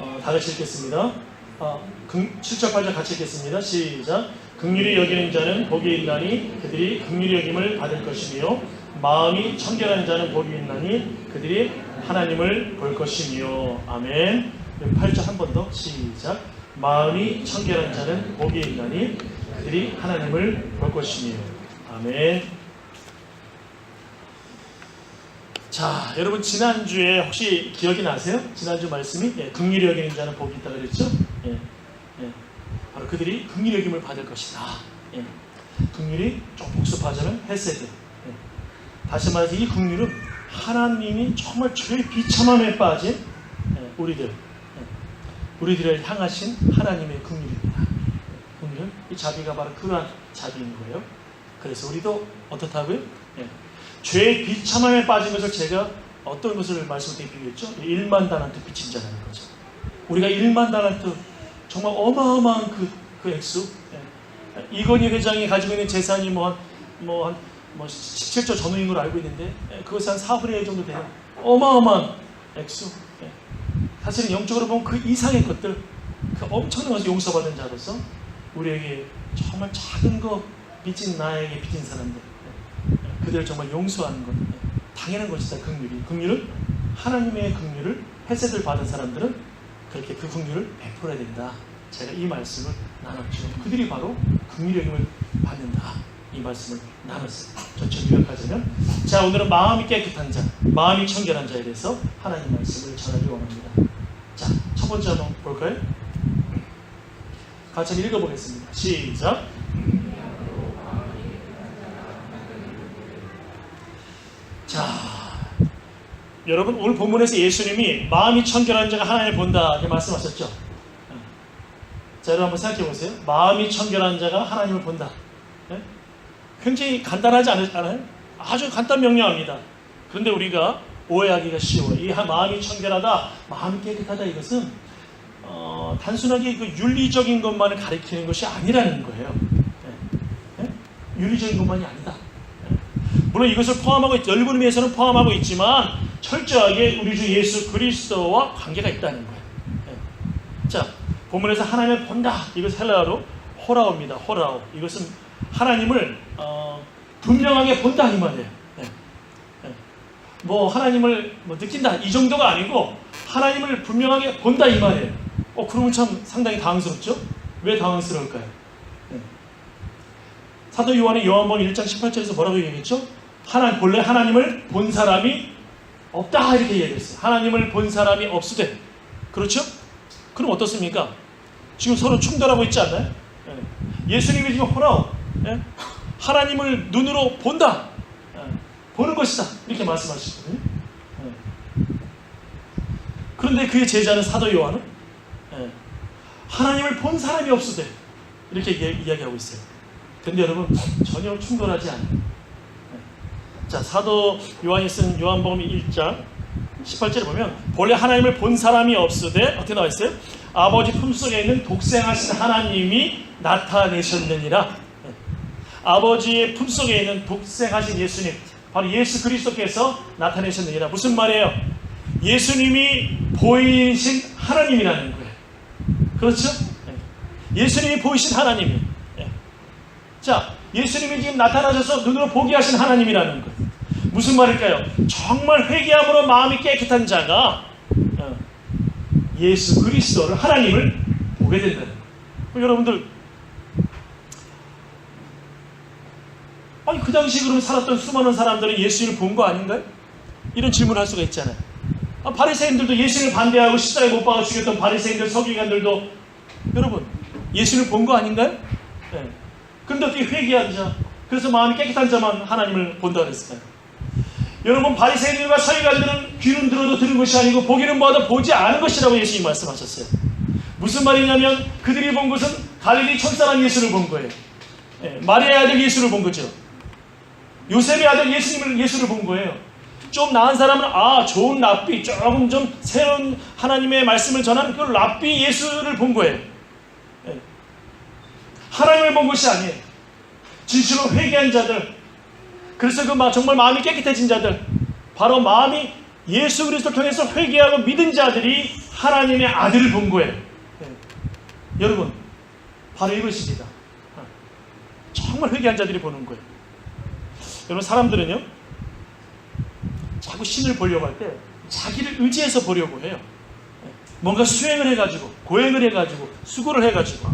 다 같이 읽겠습니다. 7절 8절 같이 읽겠습니다. 시작. 긍휼히 여기는 자는 복이 있나니 그들이 긍휼히 여김을 받을 것이며 마음이 청결한 자는 복이 있나니 그들이 하나님을 볼 것이며. 아멘. 8절 한 번 더. 시작. 마음이 청결한 자는 복이 있나니 그들이 하나님을 볼 것이며. 아멘. 자, 여러분 지난주에 혹시 기억이 나세요? 지난주 말씀이 긍휼히 여기는 자는 복이 있다 그랬죠? 바로 그들이 긍휼히 여김을 받을 것이다. 긍휼이 좀 복습하자면 헤세드. 다시 말해서 이 긍휼은 하나님이 정말 죄의 비참함에 빠진 우리들을 향하신 하나님의 긍휼입니다. 긍휼은 이 자비가 바로 그러한 자비인 거예요. 그래서 우리도 어떻다고요? 죄의 비참함에 빠진 것을 제가 어떤 것을 말씀드리게 비유했죠? 1만 달란트 빚진 자라는 거죠. 우리가 1만 달란트 정말 어마어마한 그 액수. 이건희 회장이 가지고 있는 재산이 한 17조 전후인 걸로 알고 있는데 그것이 한 4분의 1 정도 돼요. 어마어마한 액수. 사실은 영적으로 보면 그 이상의 것들, 그 엄청난 것을 용서받은 자로서 우리에게 정말 작은 거 빚진 나에게 빚진 사람들, 그들을 정말 용서하는 것, 당연한 것이다. 긍휼은 하나님의 긍휼을 헤세드를 받은 사람들은 그렇게 그 긍휼을 베풀어야 된다. 제가 이 말씀을 나눴죠. 그들이 바로 긍휼의 여김을 받는다. 이 말씀을 나눴어요. 전체를 요약하자면, 자, 오늘은 마음이 깨끗한 자, 마음이 청결한 자에 대해서 하나님 말씀을 전하기 원합니다. 자, 첫 번째 한번 볼까요? 같이 읽어보겠습니다. 시작. 자, 여러분 오늘 본문에서 예수님이 마음이 청결한 자가 하나님을 본다 이렇게 말씀하셨죠. 자, 여러분 한번 생각해 보세요. 마음이 청결한 자가 하나님을 본다. 굉장히 간단하지 않아요? 아주 간단 명료합니다. 그런데 우리가 오해하기가 쉬워요. 이 마음이 청결하다, 마음이 깨끗하다, 이것은 단순하게 그 윤리적인 것만을 가리키는 것이 아니라는 거예요. 윤리적인 것만이 아니다. 물론 이것을 포함하고 넓은 의미에서는 포함하고 있지만 철저하게 우리 주 예수 그리스도와 관계가 있다는 거예요. 자, 본문에서 하나님을 본다, 이것은 헬라어로 호라오입니다. 호라오. 이것은 하나님을 분명하게 본다 이 말이에요. 하나님을 느낀다 이 정도가 아니고 하나님을 분명하게 본다 이 말이에요. 그러면 참 상당히 당황스럽죠? 왜 당황스러울까요? 사도 요한의 요한복음 1장 18절에서 뭐라고 얘기했죠? 본래 하나님을 본 사람이 없다 이렇게 얘기했어요. 하나님을 본 사람이 없으되. 그렇죠? 그럼 어떻습니까? 지금 서로 충돌하고 있지 않나요? 예수님이 지금 호라오, 하나님을 눈으로 본다, 보는 것이다 이렇게 말씀하시거든요. 그런데 그의 제자는 사도 요한은 하나님을 본 사람이 없으되 이렇게 이야기하고 있어요. 그런데 여러분 전혀 충돌하지 않아요. 자, 사도 요한이 쓴 요한복음 1장 18절에 보면 본래 하나님을 본 사람이 없으되 어떻게 나와 있어요? 아버지 품속에 있는 독생하신 하나님이 나타내셨느니라. 아버지의 품속에 있는 독생하신 예수님, 바로 예수 그리스도께서 나타내셨느니라. 무슨 말이에요? 예수님이 보이신 하나님이라는 거예요. 그렇죠? 예수님이 보이신 하나님이에요. 자, 예수님이 지금 나타나셔서 눈으로 보게 하신 하나님이라는 거예요. 무슨 말일까요? 정말 회개함으로 마음이 깨끗한 자가 예수 그리스도를, 하나님을 보게 된다는 거예요. 여러분들, 아니 그 당시 그럼 살았던 수많은 사람들은 예수님을 본 거 아닌가요? 이런 질문을 할 수가 있잖아요. 바리새인들도 예수님을 반대하고 십자가에 못 박아 죽였던 바리새인들, 서기관들도 여러분 예수님을 본 거 아닌가요? 그런데 어떻게 회개한 자, 그래서 마음이 깨끗한 자만 하나님을 본다고 했을까요? 여러분, 바리새인들과 서기관들은 귀는 들어도 들은 것이 아니고 보기는 보아도 보지 않은 것이라고 예수님이 말씀하셨어요. 무슨 말이냐면 그들이 본 것은 갈릴리 천사란 예수를 본 거예요. 마리아의 아들 예수를 본 거죠. 요셉의 아들 예수를 본 거예요. 좀 나은 사람은 좋은 랍비, 조금 좀 새로운 하나님의 말씀을 전하는 그 랍비 예수를 본 거예요. 하나님을 본 것이 아니에요. 진실로 회개한 자들, 그래서 정말 마음이 깨끗해진 자들, 바로 마음이 예수 그리스도를 통해서 회개하고 믿은 자들이 하나님의 아들을 본 거예요. 여러분, 바로 이것입니다. 정말 회개한 자들이 보는 거예요. 여러분, 사람들은요, 자꾸 신을 보려고 할 때 자기를 의지해서 보려고 해요. 뭔가 수행을 해가지고, 고행을 해가지고, 수고를 해가지고.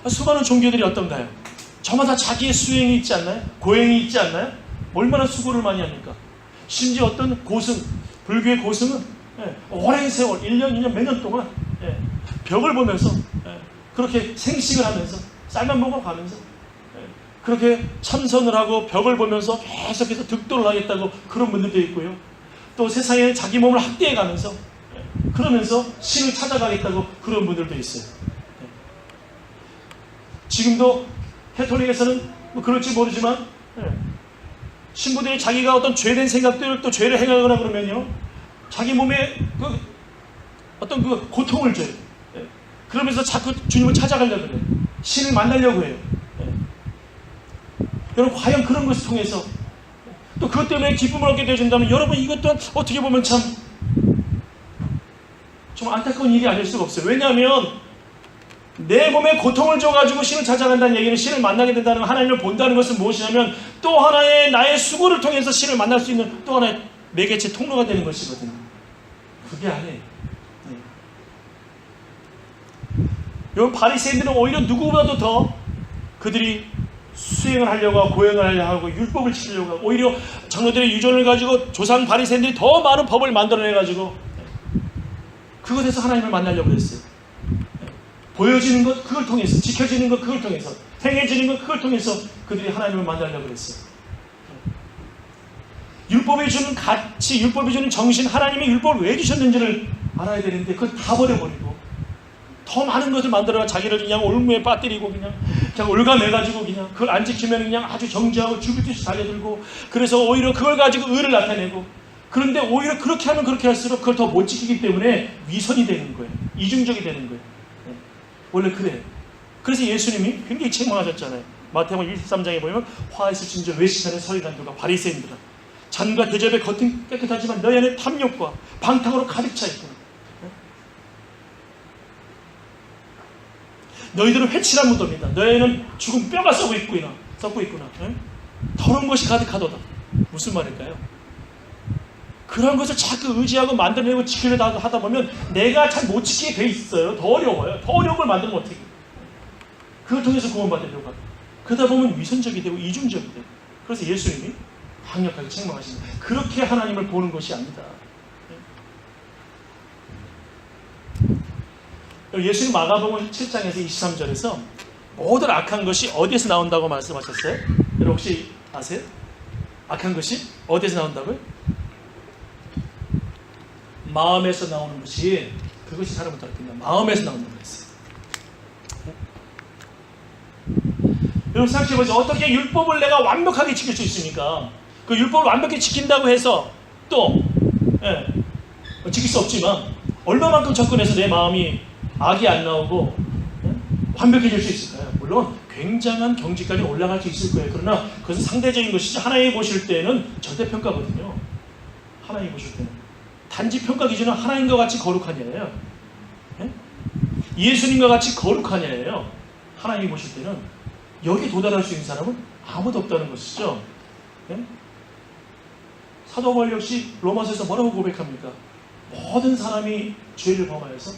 수많은 종교들이 어떤가요? 저마다 자기의 수행이 있지 않나요? 고행이 있지 않나요? 얼마나 수고를 많이 합니까? 심지어 어떤 고승, 불교의 고승은 오랜 세월, 1년, 2년, 몇 년 동안 벽을 보면서 그렇게 생식을 하면서 쌀만 먹어 가면서 그렇게 참선을 하고 벽을 보면서 계속해서 득도를 하겠다고 그런 분들도 있고요. 또 세상에 자기 몸을 학대해 가면서 그러면서 신을 찾아가겠다고 그런 분들도 있어요. 지금도 캐톨릭에서는 뭐 그럴지 모르지만 신부들이 자기가 어떤 죄된 생각들 또 죄를 행하거나 그러면요, 자기 몸에 어떤 고통을 줘요. 그러면서 자꾸 주님을 찾아가려고 그래요. 신을 만나려고 해요. 여러분, 과연 그런 것을 통해서 또 그것 때문에 기쁨을 얻게 되어준다면 여러분, 이것 또한 어떻게 보면 참 안타까운 일이 아닐 수가 없어요. 왜냐하면 내 몸에 고통을 줘가지고 신을 찾아간다는 얘기는 신을 만나게 된다는 건, 하나님을 본다는 것은 무엇이냐면 또 하나의 나의 수고를 통해서 신을 만날 수 있는 또 하나의 매개체 통로가 되는 것이거든요. 그게 아니에요. 여러분, 바리새인들은 오히려 누구보다도 더 그들이 수행을 하려고 하고 고행을 하려고 하고 율법을 지키려고 하고 오히려 장로들의 유전을 가지고 조상 바리새인들이 더 많은 법을 만들어내가지고 그것에서 하나님을 만나려고 했어요. 보여지는 것 그걸 통해서, 지켜지는 것 그걸 통해서, 행해지는 것 그걸 통해서 그들이 하나님을 만나려고 했어요. 율법이 주는 가치, 율법이 주는 정신, 하나님이 율법을 왜 주셨는지를 알아야 되는데 그걸 다 버려버리고 더 많은 것을 만들어가 자기를 그냥 올무에 빠뜨리고 그냥 올가매가지고 그냥 그걸 안 지키면 그냥 아주 정죄하고 죽을 듯이 달려들고, 그래서 오히려 그걸 가지고 의를 나타내고, 그런데 오히려 그렇게 하면 그렇게 할수록 그걸 더 못 지키기 때문에 위선이 되는 거예요. 이중적이 되는 거예요. 원래 그래요. 그래서 예수님이 굉장히 책망하셨잖아요. 마태복음 23장에 보면 화에서 진저 외식하는 서기관들과 바리새인들아, 잔과 대접의 겉은 깨끗하지만 너희 안에 탐욕과 방탕으로 가득 차 있구나. 너희들은 회칠한 무덤이다. 너희는 죽은 뼈가 썩고 있구나. 더러운 것이 가득하도다. 무슨 말일까요? 그런 것을 자꾸 의지하고 만들어내고 지키려고 하다 보면 내가 잘 못 지키게 돼 있어요. 더 어려워요. 더 어려운 걸 만들면 어떻게 해요? 그걸 통해서 구원받으려고 하고 그러다 보면 위선적이 되고 이중적이 되고, 그래서 예수님이 강력하게 책망하십니다. 그렇게 하나님을 보는 것이 아니다. 예수님 마가복음 7장에서 23절에서 모든 악한 것이 어디에서 나온다고 말씀하셨어요? 여러분 혹시 아세요? 악한 것이 어디에서 나온다고요? 마음에서 나오는 것이, 그것이 사람을 더럽힌다. 마음에서 나온다고 했어요. 여러분 생각해보세요. 어떻게 율법을 내가 완벽하게 지킬 수 있습니까? 그 율법을 완벽히 지킨다고 해서 또 지킬 수 없지만 얼마만큼 접근해서 내 마음이 악이 안 나오고 완벽해질 수 있을까요? 물론 굉장한 경지까지 올라갈 수 있을 거예요. 그러나 그것은 상대적인 것이지 하나님이 보실 때는 절대평가거든요. 하나님이 보실 때는 단지 평가 기준은 하나님과 같이 거룩하냐예요. 예수님과 같이 거룩하냐예요. 하나님이 보실 때는 여기 도달할 수 있는 사람은 아무도 없다는 것이죠. 사도 바울 역시 로마서에서 뭐라고 고백합니까? 모든 사람이 죄를 범하여서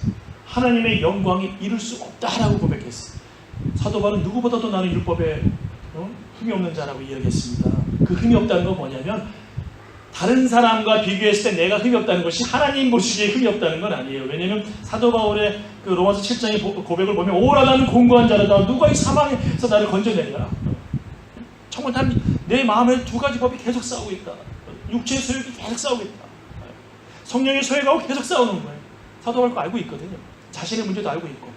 하나님의 영광이 이룰 수 없다라고 고백했어요. 사도 바울은 누구보다도 나는 율법에 흠이 없는 자라고 이야기했습니다. 그 흠이 없다는 건 뭐냐면 다른 사람과 비교했을 때 내가 흠이 없다는 것이 하나님 보시기에 흠이 없다는 건 아니에요. 왜냐하면 사도 바울의 그 로마서 7장의 고백을 보면 오라 나는 공고한 자라다. 누가 이 사망에서 나를 건져내리라. 정말 내 마음에 두 가지 법이 계속 싸우고 있다. 육체의 소욕이 계속 싸우고 있다. 성령의 소욕하고 계속 싸우는 거예요. 사도 바울 거 알고 있거든요. 자신의 문제도 알고 있고.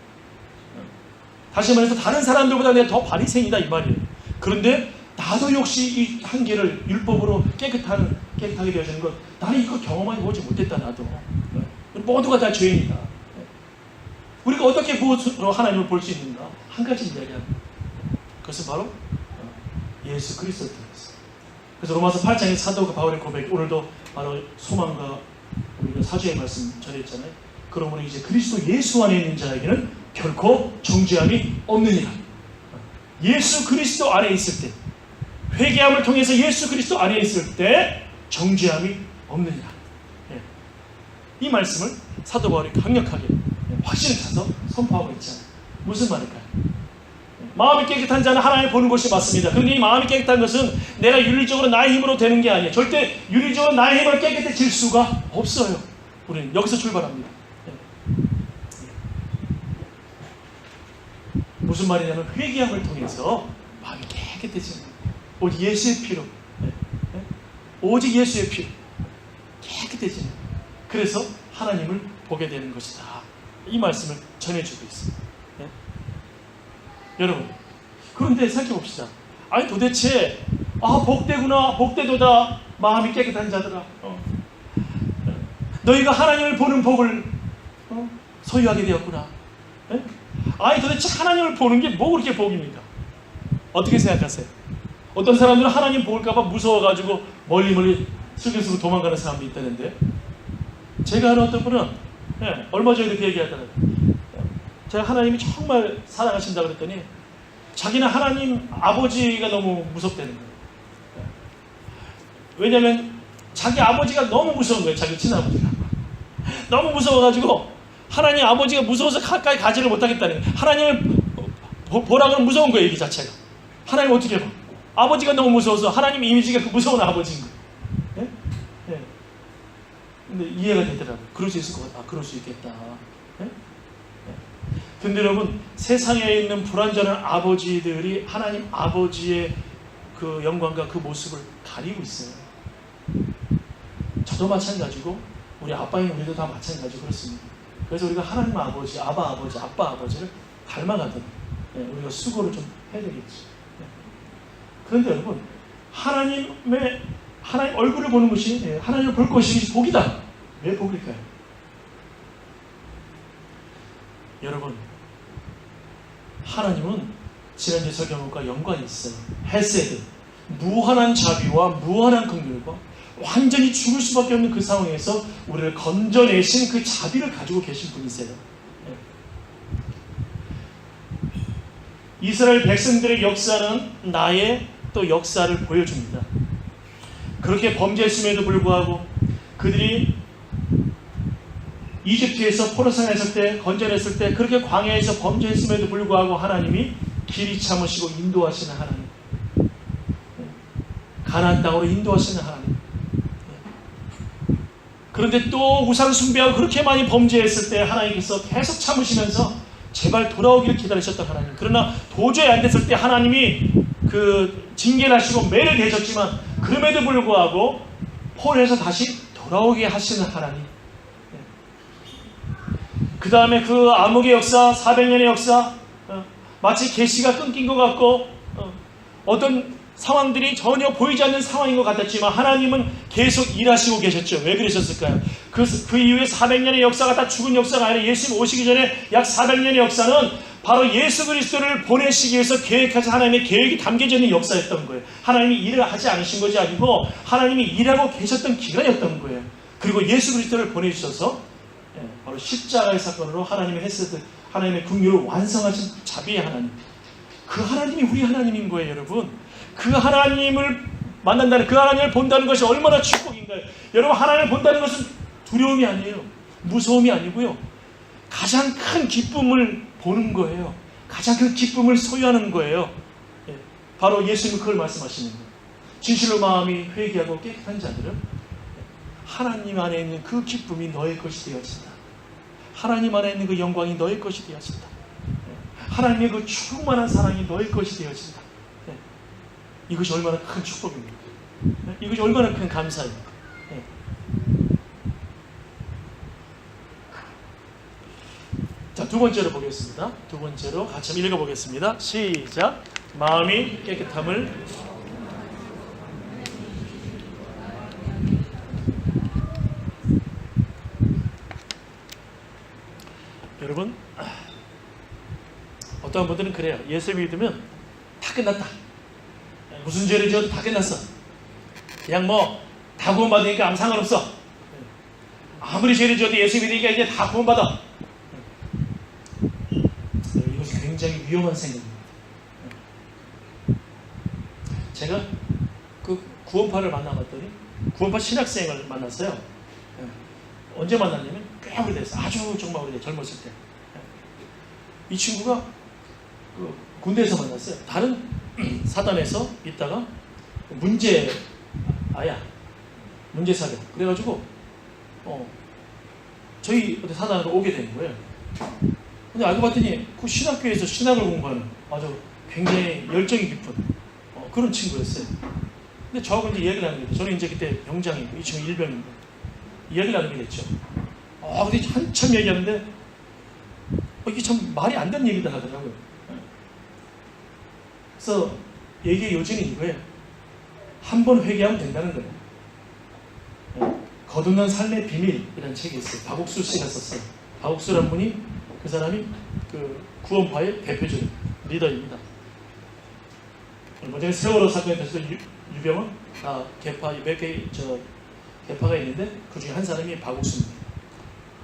다시 말해서 다른 사람들보다 내가 더 바리새인이다 이 말이에요. 그런데 나도 역시 이 한계를 율법으로 깨끗하게 되어지는 것, 나는 이거 경험하지 보지 못했다. 나도 모두가 다 죄인이다. 우리가 어떻게 무엇으로 하나님을 볼 수 있는가? 한 가지 이야기합니다. 그것은 바로 예수 그리스도를 통해서. 그래서 로마서 8장의 사도 바울의 고백, 오늘도 바로 소망과 우리가 사주의 말씀 전했잖아요. 그러므로 이제 그리스도 예수 안에 있는 자에게는 결코 정죄함이 없느니라. 예수 그리스도 안에 있을 때, 회개함을 통해서 예수 그리스도 안에 있을 때 정죄함이 없느니라. 이 말씀을 사도 바울이 강력하게 확신을 차서 선포하고 있잖아요. 무슨 말일까요? 마음이 깨끗한 자는 하나님을 보는 것이 맞습니다. 그런데 이 마음이 깨끗한 것은 내가 윤리적으로 나의 힘으로 되는 게 아니에요. 절대 윤리적으로 나의 힘으로 깨끗해질 수가 없어요. 우리는 여기서 출발합니다. 무슨 말이냐면 회개함을 통해서 마음이 깨끗해지는 거예요. 오직 예수의 피로, 오직 예수의 피로 깨끗해지는 거예요. 그래서 하나님을 보게 되는 것이다. 이 말씀을 전해주고 있습니다. 네? 여러분, 그런데 생각해봅시다. 아니 도대체 복되구나, 복되도다, 마음이 깨끗한 자들아, 너희가 하나님을 보는 복을 소유하게 되었구나. 네? 아니 도대체 하나님을 보는 게 뭐 그렇게 복입니까? 어떻게 생각하세요? 어떤 사람들은 하나님 볼까봐 무서워가지고 멀리 슬슬 도망가는 사람도 있다는데, 제가 아는 어떤 분은 얼마 전에 그 얘기하더라고요. 제가 하나님이 정말 사랑하신다고 그랬더니 자기는 하나님 아버지가 너무 무섭다는 거예요. 왜냐하면 자기 아버지가 너무 무서운 거예요. 자기 친아버지가 너무 무서워가지고 하나님 아버지가 무서워서 가까이 가지를 못하겠다는 거예요. 하나님을 보라고는 무서운 거예요. 이 자체가. 하나님 어떻게 봐? 아버지가 너무 무서워서 하나님 이미지가 그 무서운 아버지인 거예요. 근데 이해가 되더라고요. 그럴 수 있을 것 같아. 그럴 수 있겠다. 근데 여러분, 세상에 있는 불완전한 아버지들이 하나님 아버지의 그 영광과 그 모습을 가리고 있어요. 저도 마찬가지고 우리 아빠인 우리도 다 마찬가지고 그렇습니다. 그래서 우리가 하나님 아버지, 아빠 아버지를 닮아가도록 우리가 수고를 좀 해야 되겠지. 그런데 여러분, 하나님 얼굴을 보는 것이, 하나님을 볼 것이 복이다. 왜 복일까요? 여러분, 하나님은 지난주에 설교문과 연관이 있어요. 헤세드, 무한한 자비와 무한한 긍휼과 완전히 죽을 수밖에 없는 그 상황에서 우리를 건져내신 그 자비를 가지고 계신 분이세요. 이스라엘 백성들의 역사는 나의 또 역사를 보여줍니다. 그렇게 범죄했음에도 불구하고 그들이 이집트에서 포로상에 있을 때, 건져냈을 때 그렇게 광야에서 범죄했음에도 불구하고 하나님이 길이 참으시고 인도하시는 하나님, 가나안 땅으로 인도하시는 하나님. 그런데 또 우상 숭배하고 그렇게 많이 범죄했을 때 하나님께서 계속 참으시면서 제발 돌아오기를 기다리셨던 하나님. 그러나 도저히 안 됐을 때 하나님이 그 징계를 하시고 매를 대셨지만 그럼에도 불구하고 포로에서 다시 돌아오게 하시는 하나님. 그 다음에 그 암흑의 역사, 400년의 역사, 마치 계시가 끊긴 것 같고 어떤 상황들이 전혀 보이지 않는 상황인 것 같았지만 하나님은 계속 일하시고 계셨죠. 왜 그러셨을까요? 그 이후에 400년의 역사가 다 죽은 역사가 아니라 예수님 오시기 전에 약 400년의 역사는 바로 예수 그리스도를 보내시기 위해서 계획하신 하나님의 계획이 담겨져 있는 역사였던 거예요. 하나님이 일을 하지 않으신 것이 아니고 하나님이 일하고 계셨던 기간이었던 거예요. 그리고 예수 그리스도를 보내주셔서 바로 십자가의 사건으로 하나님의 헤세드, 하나님의 긍휼을 완성하신 자비의 하나님. 그 하나님이 우리 하나님인 거예요, 여러분. 그 하나님을 만난다는, 그 하나님을 본다는 것이 얼마나 축복인가요? 여러분, 하나님을 본다는 것은 두려움이 아니에요. 무서움이 아니고요. 가장 큰 기쁨을 보는 거예요. 가장 큰 기쁨을 소유하는 거예요. 바로 예수님은 그걸 말씀하시는 거예요. 진실로 마음이 회개하고 깨끗한 자들은 하나님 안에 있는 그 기쁨이 너의 것이 되어진다. 하나님 안에 있는 그 영광이 너의 것이 되어진다. 하나님의 그 충만한 사랑이 너의 것이 되어진다. 이것이 얼마나 큰 축복입니까? 이것이 얼마나 큰 감사입니까? 자, 두 번째로 보겠습니다. 두 번째로 같이 한번 읽어보겠습니다. 시작. 마음이 깨끗함을 여러분, 어떤 분들은 그래요. 예수 믿으면 다 끝났다. 무슨 죄를 지어도 다 끝났어. 그냥 뭐 다 구원받으니까 아무 상관없어. 아무리 죄를 지어도 예수 믿으니까 이제 다 구원받아. 이것이 굉장히 위험한 생각입니다. 제가 그 구원파를 만나봤더니 구원파 신학생을 만났어요. 언제 만났냐면 꽤 오래됐어요. 아주 정말 오래됐어요. 젊었을 때. 이 친구가 그 군대에서 만났어요. 다른 사단에서 있다가 문제사격. 그래가지고 저희 사단으로 오게 된 거예요. 근데 알고 봤더니 그 신학교에서 신학을 공부하는 아주 굉장히 열정이 깊은 그런 친구였어요. 근데 저하고 이제 이야기를 하는 게 됐죠. 저는 이제 그때 병장이고 이 친구 일병인데 이야기를 하는 게 됐죠. 근데 한참 얘기하는데 이게 참 말이 안 되는 얘기다 하더라고요. 그래서 얘기의 요지는 이거예요. 한 번 회개하면 된다는 거예요. 거듭난 삶의 비밀이라는 책이 있어요. 박옥수 씨가 썼어요. 박옥수라는 분이 그 사람이 그 구원파의 대표적인 리더입니다. 얼마 전에 세월호 사건에 대해서 유병은 개파 몇 개 개파가 있는데 그 중에 한 사람이 박옥수입니다.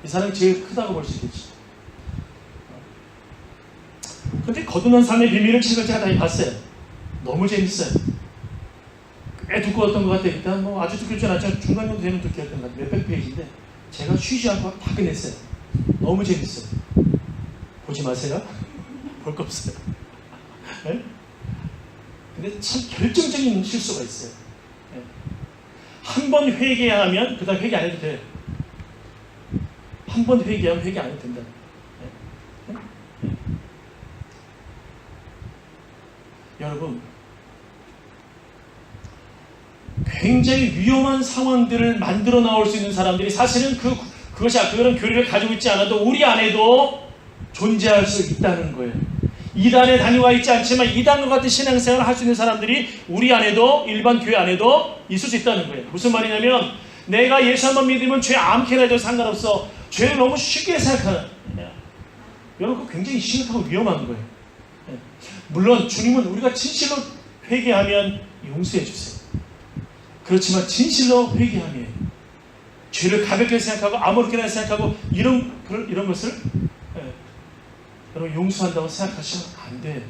이 사람이 제일 크다고 볼 수 있겠지. 근데 거듭난 삶의 비밀을 책을 제가 다 봤어요. 너무 재밌어요. 꽤 두꺼웠던 것 같아요. 일단 아주 두껍진 않지만 중간 정도 되는 두께였던 것 같아요. 몇백 페이지인데 제가 쉬지 않고 다 끝냈어요. 너무 재밌어요. 보지 마세요. 볼 거 없어요. 네? 근데 참 결정적인 실수가 있어요. 네. 한 번 회개하면 그 다음 회개 안 해도 돼요. 한 번 회개하면 회개 안 해도 된다. 네? 네? 네. 여러분, 굉장히 위험한 상황들을 만들어 나올 수 있는 사람들이 사실은 그런 교리를 가지고 있지 않아도 우리 안에도 존재할 수 있다는 거예요. 이단에 다녀와 있지 않지만 이단과 같은 신앙생활을 할 수 있는 사람들이 우리 안에도, 일반 교회 안에도 있을 수 있다는 거예요. 무슨 말이냐면 내가 예수 한번 믿으면 죄 아무렇게나 해도 상관없어. 죄를 너무 쉽게 생각하는. 여러분, 그거 굉장히 심각하고 위험한 거예요. 물론 주님은 우리가 진실로 회개하면 용서해 주세요. 그렇지만 진실로 회개하면 죄를 가볍게 생각하고 아무렇게나 생각하고 이런 것을 여러분 용서한다고 생각하시면 안 돼요.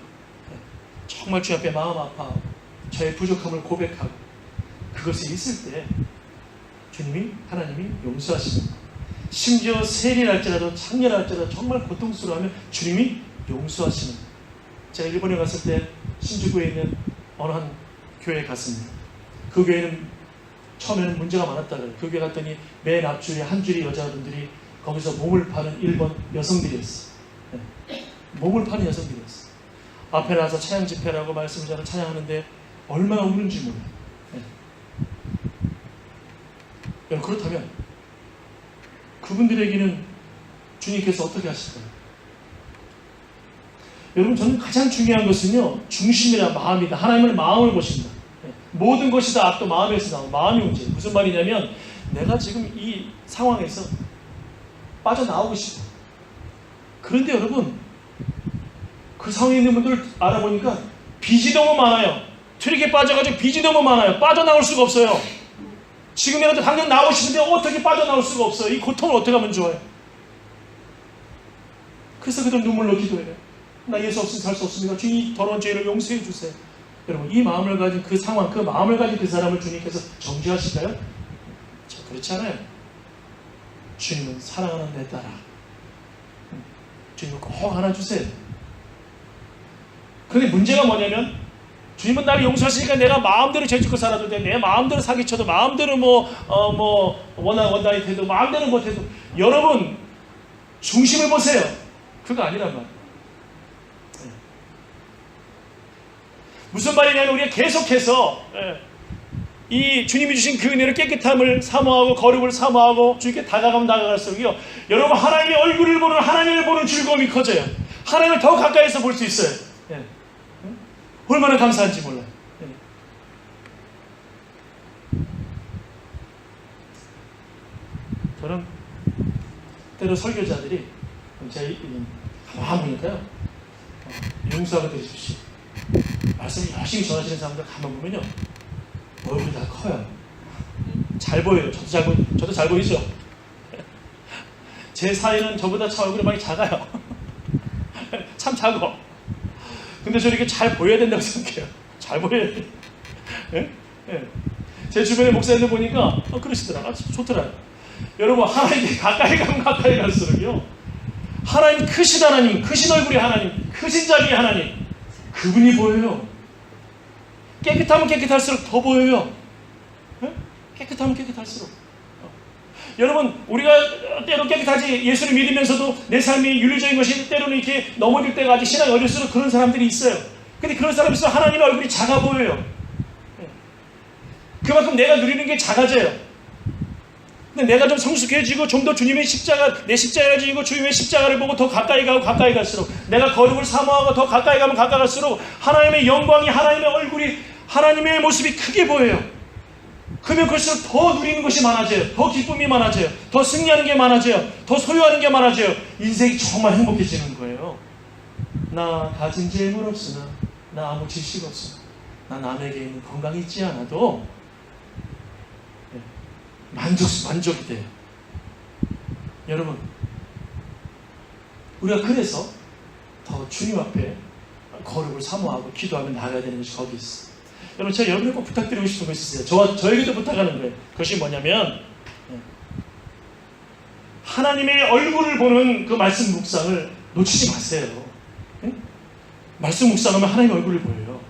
정말 주 앞에 마음 아파하고 저의 부족함을 고백하고 그것이 있을 때 주님이 하나님이 용서하시는 거예요. 심지어 세리랄지라도 창렬할지라도 정말 고통스러워하면 주님이 용서하시는 거예요. 제가 일본에 갔을 때 신주쿠에 있는 어느 한 교회에 갔습니다. 그 교회는 처음에는 문제가 많았다 그래요. 그 교회 갔더니 맨 앞줄에 한 줄이 여자분들이 거기서 몸을 파는 일본 여성들이었어요. 네. 몸을 파는 여성들이었어요. 앞에 나와서 찬양 집회라고 말씀을 전하 찬양하는데 얼마나 우는지 몰라요. 네. 여러분, 그렇다면 그분들에게는 주님께서 어떻게 하실까요? 여러분, 저는 가장 중요한 것은요, 중심이라 마음이다. 하나님의 마음을 보신다. 모든 것이 다 앞도 마음에서 나오는 마음이 문제. 무슨 말이냐면 내가 지금 이 상황에서 빠져나오고 싶어. 그런데 여러분, 그 상황에 있는 분들 알아보니까 빚이 너무 많아요. 트릭에 빠져가지고 빚이 너무 많아요. 빠져나올 수가 없어요. 지금이라도 당장 나오고 싶은데 어떻게 빠져나올 수가 없어요. 이 고통을 어떻게 하면 좋아요. 그래서 그들 눈물로 기도해요. 나 예수 없으면 살 수 없습니다. 주님, 이 더러운 죄를 용서해 주세요. 여러분, 이 마음을 가진 그 상황, 그 마음을 가진 그 사람을 주님께서 정죄하실까요? 그렇지 않아요. 주님은 사랑하는 내 딸아, 주님은 꼭 안아주세요. 그런데 문제가 뭐냐면 주님은 나를 용서하시니까 내가 마음대로 죄짓고 살아도 돼. 내 마음대로 사기쳐도 마음대로 원나잇 해도 마음대로 못해도. 여러분, 중심을 보세요. 그거 아니란 말이에요. 무슨 말이냐면 우리가 계속해서 이 주님이 주신 그 은혜를 깨끗함을 사모하고 거룩을 사모하고 주님께 다가가면 다가갈수록요, 여러분, 하나님의 얼굴을 보는, 하나님을 보는 즐거움이 커져요. 하나님을 더 가까이서 볼 수 있어요. 얼마나 감사한지 몰라요. 저는 때로 설교자들이 제가 가만히 보니까요, 용서하고 드리십시오. 말씀을 열심히 전하시는 사람들 가만 보면요, 얼굴이 다 커요. 잘 보여요. 저도 잘 보이죠? 제 사이는 저보다 참 얼굴이 많이 작아요. 참 작아. 근데 저 이렇게 잘 보여야 된다고 생각해요. 잘 보여야 돼. 예? 예. 제 주변에 목사님들 보니까 그러시더라. 좋더라. 여러분, 하나님께 가까이 가면 가까이 갈수록요, 하나님 크신 하나님, 크신 얼굴이 하나님, 크신 자비의 하나님, 그분이 보여요. 깨끗하면 깨끗할수록 더 보여요. 예? 깨끗하면 깨끗할수록. 여러분, 우리가 때로 깨끗하지 예수를 믿으면서도 내 삶이 윤리적인 것이 때로는 이렇게 넘어질 때가 아직 신앙이 어릴수록 그런 사람들이 있어요. 근데 그런 사람이 있어서 하나님의 얼굴이 작아 보여요. 그만큼 내가 누리는 게 작아져요. 근데 내가 좀 성숙해지고 좀 더 주님의 십자가, 내 십자가를 지고 주님의 십자가를 보고 더 가까이 가고 가까이 갈수록, 내가 거룩을 사모하고 더 가까이 가면 가까이 갈수록 하나님의 영광이, 하나님의 얼굴이, 하나님의 모습이 크게 보여요. 그러면 그럴수록 더 누리는 것이 많아져요. 더 기쁨이 많아져요. 더 승리하는 게 많아져요. 더 소유하는 게 많아져요. 인생이 정말 행복해지는 거예요. 나 가진 재물 없으나, 나 아무 지식 없으나, 나 남에게 있는 건강이 있지 않아도 만족이 돼요. 여러분, 우리가 그래서 더 주님 앞에 거룩을 사모하고 기도하며 나아가야 되는 것이 거기 있어요. 여러분, 제가 여러분에 꼭 부탁드리고 싶은 것이 있어요. 저에게도 부탁하는 거예요. 그것이 뭐냐면, 하나님의 얼굴을 보는 그 말씀 묵상을 놓치지 마세요. 말씀 묵상하면 하나님의 얼굴을 보여요.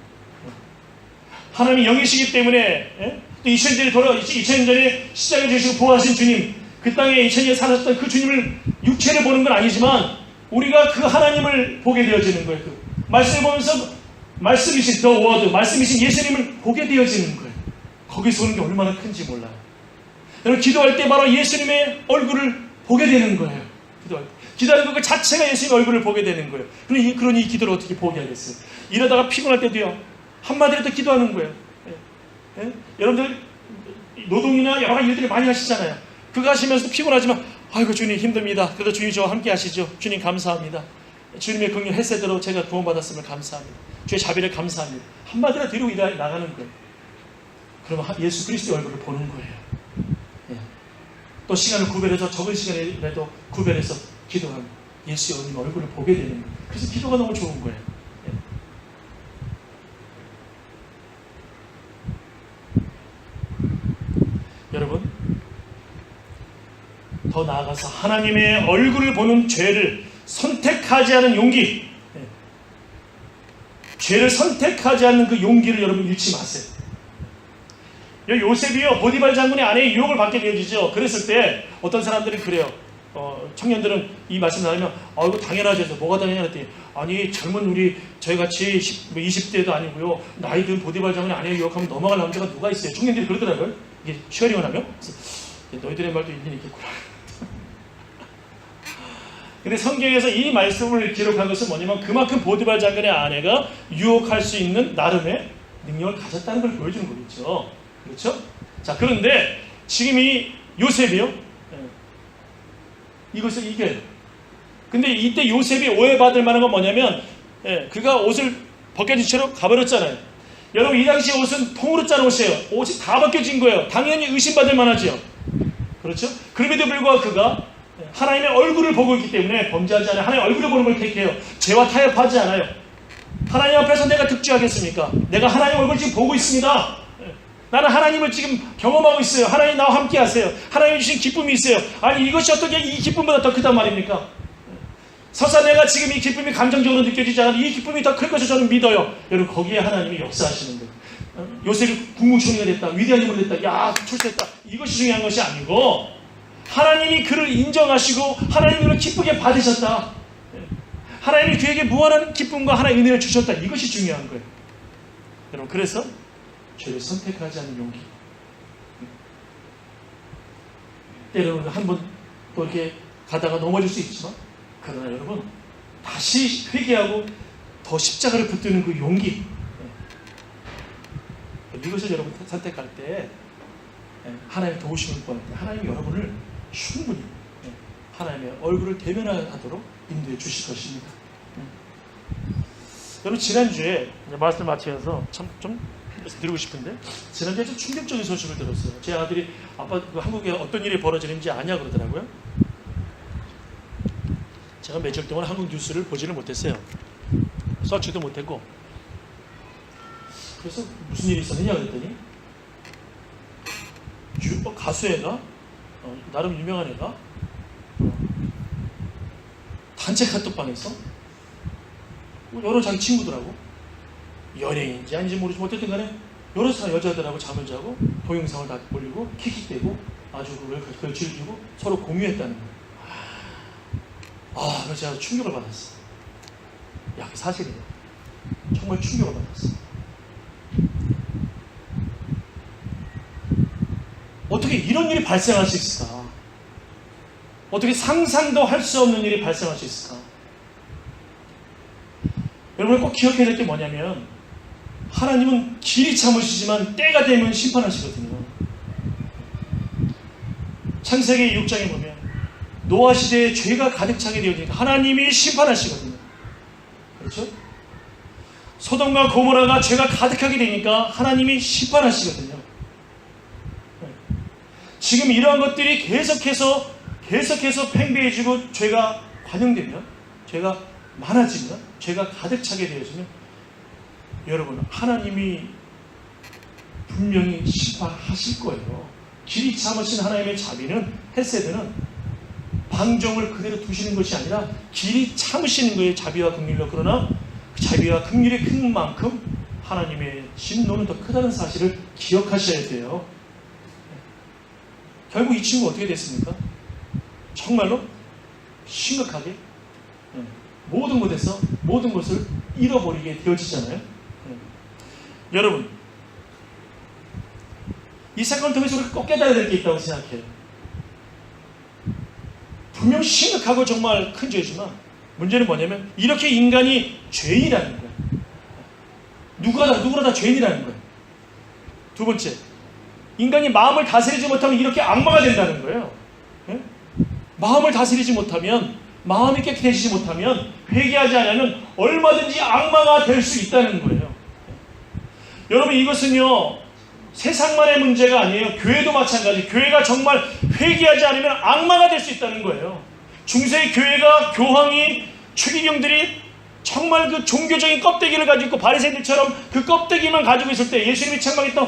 하나님이 영이시기 때문에, 또 2000년 전에 십자가에 주시고 보호하신 주님, 그 땅에 2000년 살았던 그 주님을 육체를 보는 건 아니지만 우리가 그 하나님을 보게 되어지는 거예요. 그 말씀을 보면서 말씀이신 더 워드, 말씀이신 예수님을 보게 되어지는 거예요. 거기서 오는 게 얼마나 큰지 몰라요. 여러분, 기도할 때 바로 예수님의 얼굴을 보게 되는 거예요. 기도하는 것 자체가 예수님의 얼굴을 보게 되는 거예요. 그러니 이 기도를 어떻게 포기하겠어요? 이러다가 피곤할 때도요, 한마디라도 기도하는 거예요. 예? 여러분들 노동이나 여러 가지 일들을 많이 하시잖아요. 그거 하시면서 피곤하지만, 아이고 주님 힘듭니다. 그래도 주님 저와 함께 하시죠. 주님 감사합니다. 주님의 긍휼 햇새대로 제가 구원받았음을 감사합니다. 주의 자비를 감사합니다. 한마디라도 뒤로 나가는 거예요. 그러면 예수 그리스도의 얼굴을 보는 거예요. 예. 또 시간을 구별해서, 적은 시간이라도 구별해서 기도하면 예수의 얼굴을 보게 되는 거예요. 그래서 기도가 너무 좋은 거예요. 여러분, 더 나아가서 하나님의 얼굴을 보는 죄를 선택하지 않은 용기, 죄를 선택하지 않는 그 용기를 여러분 잃지 마세요. 요셉이요, 보디발 장군의 아내의 유혹을 받게 되어지죠. 그랬을 때 어떤 사람들은 그래요. 청년들은 이 말씀을 하면, 이거 당연하죠. 뭐가 당연하지? 아니, 젊은 저희같이 20대도 아니고요, 나이 든 보디발 장군의 아내의 유혹하면 넘어갈 남자가 누가 있어요? 청년들이 그러더라고요. 이게 쉐어링을 하면. 너희들의 말도 일리는 있겠구나. 근데 성경에서 이 말씀을 기록한 것은 뭐냐면, 그만큼 보디발 장군의 아내가 유혹할 수 있는 나름의 능력을 가졌다는 걸 보여주는 거겠죠. 그렇죠? 자, 그런데 지금 이 요셉이요, 이것을 이겨요. 근데 이때 요셉이 오해받을 만한 건 뭐냐면, 그가 옷을 벗겨진 채로 가버렸잖아요. 여러분, 이 당시 옷은 통으로 짠 옷이에요. 옷이 다 벗겨진 거예요. 당연히 의심받을 만하죠. 그렇죠? 그럼에도 불구하고 그가 하나님의 얼굴을 보고 있기 때문에 범죄하지 않아요. 하나님의 얼굴을 보는 걸 택해요. 죄와 타협하지 않아요. 하나님 앞에서 내가 득죄하겠습니까? 내가 하나님 얼굴을 지금 보고 있습니다. 나는 하나님을 지금 경험하고 있어요. 하나님 나와 함께 하세요. 하나님이 주신 기쁨이 있어요. 아니, 이것이 어떻게 이 기쁨보다 더 크단 말입니까? 설사 내가 지금 이 기쁨이 감정적으로 느껴지지 않아도 이 기쁨이 더 클 것을 저는 믿어요. 여러분, 거기에 하나님이 역사하시는 거예요. 요셉이 국무총리가 됐다, 위대한 인물이 됐다, 야 출세했다, 이것이 중요한 것이 아니고 하나님이 그를 인정하시고 하나님이 그를 기쁘게 받으셨다, 하나님이 그에게 무한한 기쁨과 하나님의 은혜를 주셨다, 이것이 중요한 거예요. 여러분, 그래서 죄를 선택하지 않는 용기. 때로는 한번 또 이렇게 가다가 넘어질 수 있지만, 그러나 여러분, 다시 회개하고 더 십자가를 붙드는 그 용기, 이것을 여러분 선택할 때 하나님의 도우심을 구합니다. 하나님이 여러분을 충분히 하나님의 얼굴을 대면하도록 인도해 주실 것입니다. 여러분, 지난주에 말씀을 마치면서 좀 드리고 싶은데, 지난주에 좀 충격적인 소식을 들었어요. 제 아들이 아빠, 한국에 어떤 일이 벌어지는지 아냐 그러더라고요. 제가 며칠 동안 한국 뉴스를 보지를 못했어요. 서치도 못했고. 그래서 무슨 일이 있었느냐 그랬더니 가수 애가 나름 유명한 애가 단체 카톡방에서 여러 자기 친구들하고 연예인인지 아닌지 모르지만 어쨌든 간에 여러 사람 여자들하고 잠을 자고 동영상을 다 올리고 킥킥대고 아주 그걸 즐기고 서로 공유했다는 거예요. 그래서 제가 충격을 받았어요. 야, 그게 사실이에요. 정말 충격을 받았어요. 어떻게 이런 일이 발생할 수 있을까? 어떻게 상상도 할 수 없는 일이 발생할 수 있을까? 여러분 꼭 기억해야 될 게 뭐냐면 하나님은 길이 참으시지만 때가 되면 심판하시거든요. 창세기 6장에 보면 노아 시대에 죄가 가득 차게 되어지니까 하나님이 심판하시거든요. 그렇죠? 소돔과 고모라가 죄가 가득하게 되니까 하나님이 심판하시거든요. 지금 이러한 것들이 계속해서 팽배해지고 죄가 관영되면, 죄가 많아지면, 죄가 가득 차게 되어지면 여러분 하나님이 분명히 심판하실 거예요. 길이 참으신 하나님의 자비는, 헤세드는 방종을 그대로 두시는 것이 아니라 길이 참으시는 거예요. 자비와 긍휼로. 그러나 그 자비와 긍휼이 큰 만큼 하나님의 진노는 더 크다는 사실을 기억하셔야 돼요. 결국 이 친구 어떻게 됐습니까? 정말로 심각하게 모든 것에서 모든 것을 잃어버리게 되어지잖아요. 여러분 이 사건을 통해서 우리가 꼭 깨달아야 될 게 있다고 생각해요. 분명 심각하고 정말 큰 죄지만 문제는 뭐냐면 이렇게 인간이 죄인이라는 거예요. 누구나 다 죄인이라는 거예요. 두 번째, 인간이 마음을 다스리지 못하면 이렇게 악마가 된다는 거예요. 네? 마음을 다스리지 못하면, 마음이 깨끗해지지 못하면, 회개하지 않으면 얼마든지 악마가 될 수 있다는 거예요. 여러분 이것은요 세상만의 문제가 아니에요. 교회도 마찬가지. 교회가 정말 회개하지 않으면 악마가 될 수 있다는 거예요. 중세의 교회가 교황이 추기경들이 정말 그 종교적인 껍데기를 가지고 있고 바리새인들처럼 그 껍데기만 가지고 있을 때 예수님이 책망했던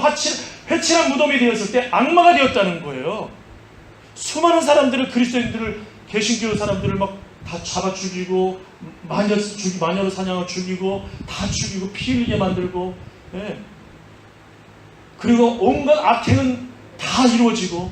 회칠한 무덤이 되었을 때 악마가 되었다는 거예요. 수많은 사람들을, 그리스도인들을, 개신교 사람들을 막 다 잡아 죽이고 마녀로 사냥을 죽이고 다 죽이고 피 흘리게 만들고, 네. 그리고 온갖 악행은 다 이루어지고.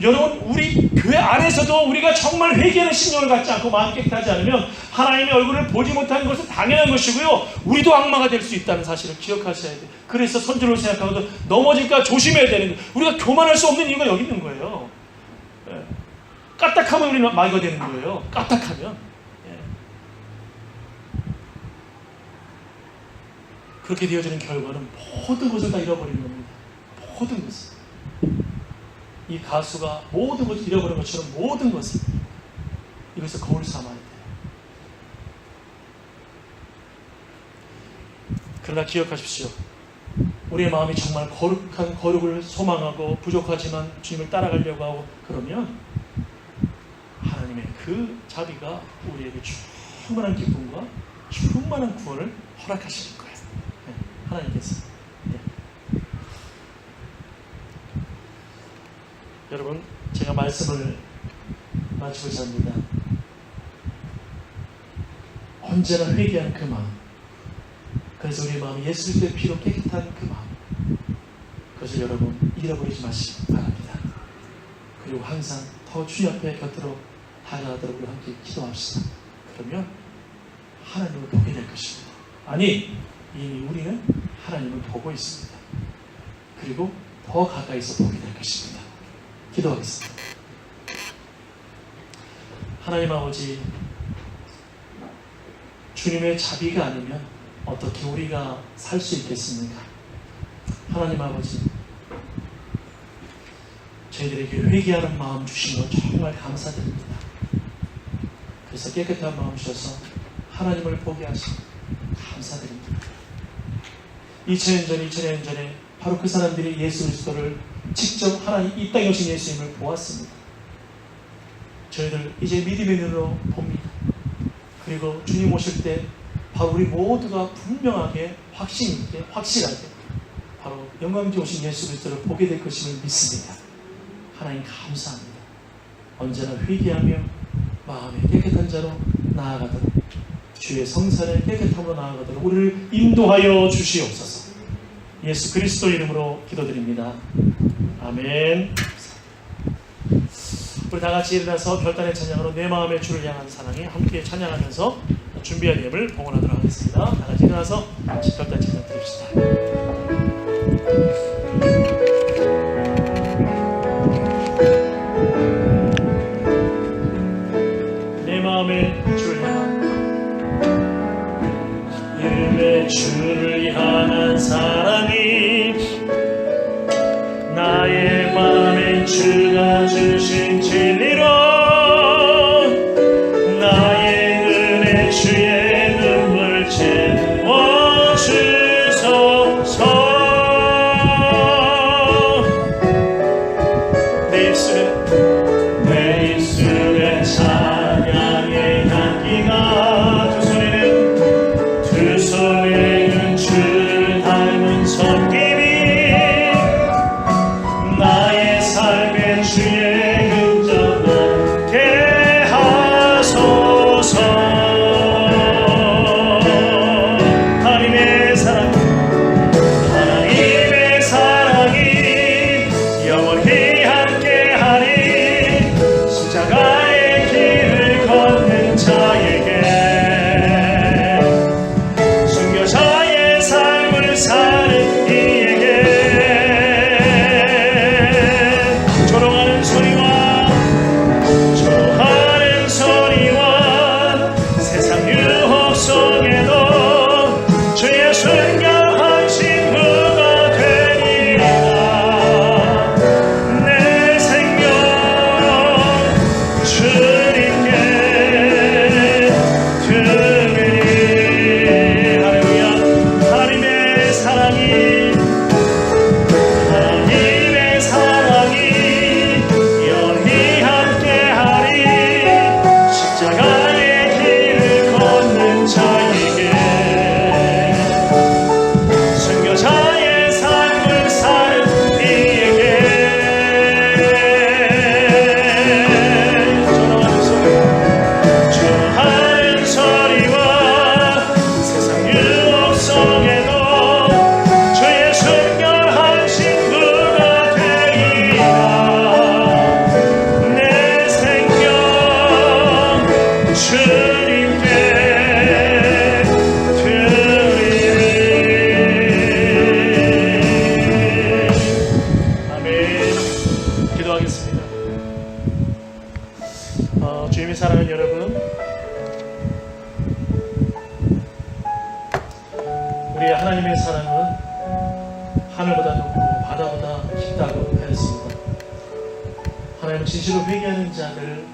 여러분 우리 교회 안에서도 우리가 정말 회개하는 심령을 갖지 않고 마음 깨끗하지 않으면 하나님의 얼굴을 보지 못하는 것은 당연한 것이고요, 우리도 악마가 될 수 있다는 사실을 기억하셔야 돼요. 그래서 선지로 생각하고도 넘어질까 조심해야 되는 거예요. 우리가 교만할 수 없는 이유가 여기 있는 거예요. 까딱하면 우리는 마귀가 되는 거예요. 까딱하면. 그렇게 되어지는 결과는 모든 것을 다 잃어버리는 겁니다. 모든 것을. 이 가수가 모든 것을 잃어버린 것처럼 모든 것을 이것을 거울 삼아야 돼요. 그러나 기억하십시오. 우리의 마음이 정말 거룩한 거룩을 소망하고 부족하지만 주님을 따라가려고 하고 그러면 하나님의 그 자비가 우리에게 충만한 기쁨과 충만한 구원을 허락하실 거예요. 네, 하나님께서. 네. 여러분 제가 말씀을 마치고자 합니다. 언제나 회개하는 그 마음, 그래서 우리의 마음이 예수 그리스도의 피로 깨끗한 그 마음, 그것을 여러분 잃어버리지 마시기 바랍니다. 그리고 항상 더 주님 앞에 곁으로 다가가도록 우리 함께 기도합시다. 그러면 하나님을 보게 될 것입니다. 아니, 이미 우리는 하나님을 보고 있습니다. 그리고 더 가까이서 보게 될 것입니다. 기도하겠습니다. 하나님 아버지, 주님의 자비가 아니면 어떻게 우리가 살 수 있겠습니까? 하나님 아버지, 저희들에게 회개하는 마음 주신 것 정말 감사드립니다. 그래서 깨끗한 마음 주셔서 하나님을 보게 하시고 감사드립니다. 2000년 전에 바로 그 사람들이 예수 그리스도를 직접 하나님 이 땅에 오신 예수님을 보았습니다. 저희들 이제 믿음의 눈으로 봅니다. 그리고 주님 오실 때 바로 우리 모두가 분명하게 확신 있게 확실하게 바로 영광주 오신 예수 그리스도를 보게 될 것임을 믿습니다. 하나님 감사합니다. 언제나 회개하며 마음에 깨끗한 자로 나아가도록 주의 성산에 깨끗함으로 나아가도록 우리를 인도하여 주시옵소서. 예수 그리스도 이름으로 기도드립니다. 아멘. 우리 다같이 일어나서 별단의 찬양으로 내 마음의 주를 향한 사랑에 함께 찬양하면서 준비한 예물 봉헌하도록 하겠습니다. 다같이 일어나서 별단 찬양 드립시다. 내 마음의 주를 향한 이름의 주를 향한 사랑이 나의 마음에 주가 주신 진리로 나의 은혜 주의 눈물 채워주소서. 내 입술에 찬양의 향기가 두 손에는 주를 닮은 손길이 나의 삶의 주의 흔적 남게 하소서. 하나님의 사랑이 영원히 함께하리. 십자가의 길을 걷는 자에게 순교자의 삶을 사는 이에게 조롱하는 소리와 세상 유혹 속에도 주의 순결한 친구가 되리라. 내 생명 주님께 드리리. 할렐루야. 하나님의 사랑이 영원히 함께하리. 십자가의 길을 걷는 자에게 순교자의 삶을 사는 이에게 조롱하는 소리와 세상 유혹 속에도 주의 순결한 친구가 되리라. 내 생명 주님께 드리리. 아멘. 기도하겠습니다. 주님의 사랑하는 여러분, 우리 하나님의 사랑은 하늘보다 높고 바다보다 깊다고 하였습니다. 하나님은 진실로 회개하는 자들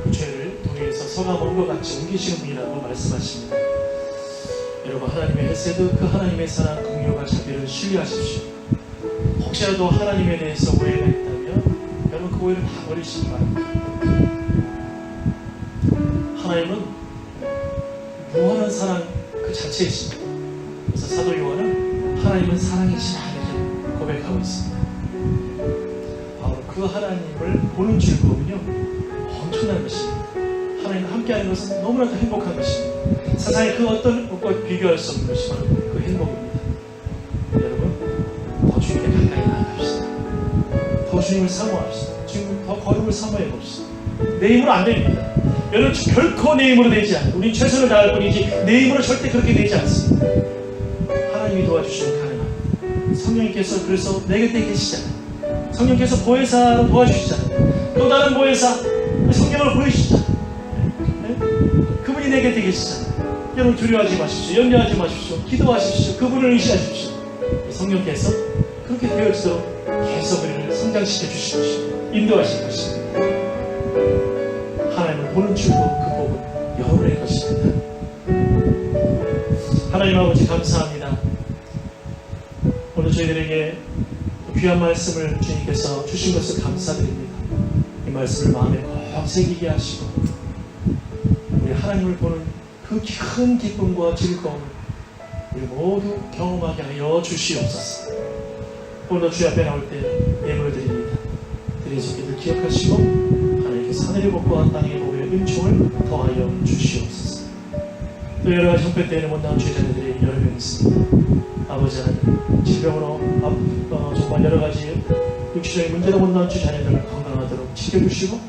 그 죄를 동해에서 서가 먼 것 같이 옮기시는 분이라고 말씀하십니다. 여러분, 하나님의 헤세드, 그 하나님의 사랑, 긍휼과 자비를 신뢰하십시오. 혹시라도 하나님에 대해서 오해가 있다면 여러분 그 오해를 다 버리시기 바랍니다. 하나님은 무한한 사랑 그 자체이십니다. 그래서 사도 요한은 하나님은 사랑이시라 이렇게 고백하고 있습니다. 바로 그 하나님을 보는 즐거움은요 엄청난 것입니다. 하나님과 함께하는 것은 너무나도 행복한 것입니다. 세상에 그 어떤 것과 비교할 수 없는 것이 바로 그 행복입니다. 여러분, 더 주님께 가까이 나아갑시다. 더 주님을 사모합시다. 주님을 더 거룩을 사모해 봅시다. 내 힘으로 안 됩니다. 여러분, 결코 내 힘으로 되지 않아요. 우린 최선을 다할 뿐이지 내 힘으로 절대 그렇게 되지 않습니다. 하나님이 도와주시면 가능합니다. 성령님께서 그래서 내 곁에 계시잖아요. 성령께서 보혜사로 도와주시잖아요. 또 다른 보혜사 성령을 보여주시잖아요. 네? 그분이 내 곁에 계시잖아요. 여러분, 두려워하지 마십시오. 염려하지 마십시오. 기도하십시오. 그분을 의지하십시오. 성령께서 그렇게 되어지도록 계속 우리를 성장시켜 주실 것입니다. 인도하실 것입니다. 하나님을 보는 즐거움, 그 복은 여러분의 것입니다. 하나님 아버지 감사합니다. 오늘 저희들에게 귀한 귀한 말씀을 주님께서 주신 것을 감사드립니다. 이 말씀을 마음에 꼭 새기게 하시고 우리 하나님을 보는 그 큰 기쁨과 즐거움을 우리 모두 경험하게 하여 주시옵소서. 오늘도 주의 앞에 나올 때 예물을 드립니다. 드려진 기들 기억하시고 하나님께서 하늘의 복과 땅의 복의 은총을 더하여 주시옵소서. 또 여러 가지 형편 때문에 못 나온 죄자들이 여러 명 있습니다. 아버지 하나님, 질병으로 정말 여러 가지 육체적인 문제로 못 나온 주 자녀들을 건강하도록 지켜주시고,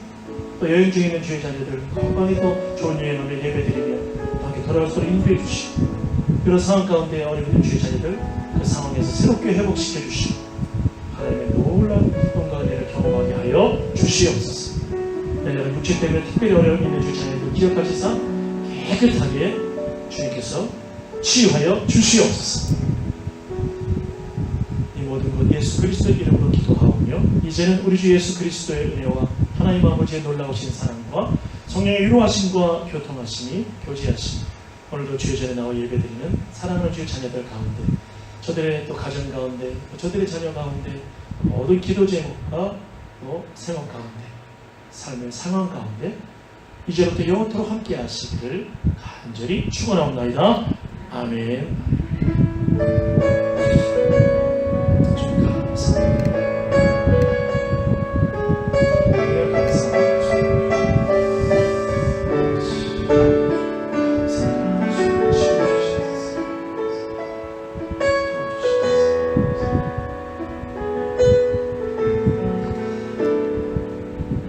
또 여행 중에 있는 주의 자녀들 건강히 또 좋은 여행을 예배드리며 함께 돌아올 수 있도록 인도해 주시고, 이런 상황 가운데 어려운 주의 자녀들 그 상황에서 새롭게 회복시켜 주시고 하나님의 놀라운 기쁨과 은혜를 경험하게 하여 주시옵소서. 내가 육체 때문에 특별히 어려움 있는 주의 자녀들 기억하시사 깨끗하게 주님께서 치유하여 주시옵소서. 이 모든 것 예수 그리스도의 이름으로 기도하오며, 이제는 우리 주 예수 그리스도의 은혜와 하나님 아버지의 놀라우신 사랑과 성령의 위로하심과 교통하심이 교제하심이 오늘도 주의 전에 나와 예배드리는 사랑하는 주의 자녀들 가운데, 저들의 또 가정 가운데, 또 저들의 자녀 가운데, 모든 기도 제목과 또 생활 가운데, 삶의 상황 가운데 이제부터 영원토록 함께 하시기를 간절히 축원하옵나이다. 아멘. 주님 감사합니다.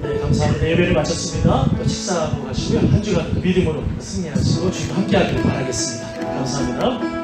네, 감사합니다. 예배를 마쳤습니다. 또 식사하고 가시고요. 한 주간 믿음으로 승리하시고 주님 함께하기를 바라겠습니다. 감사합니다.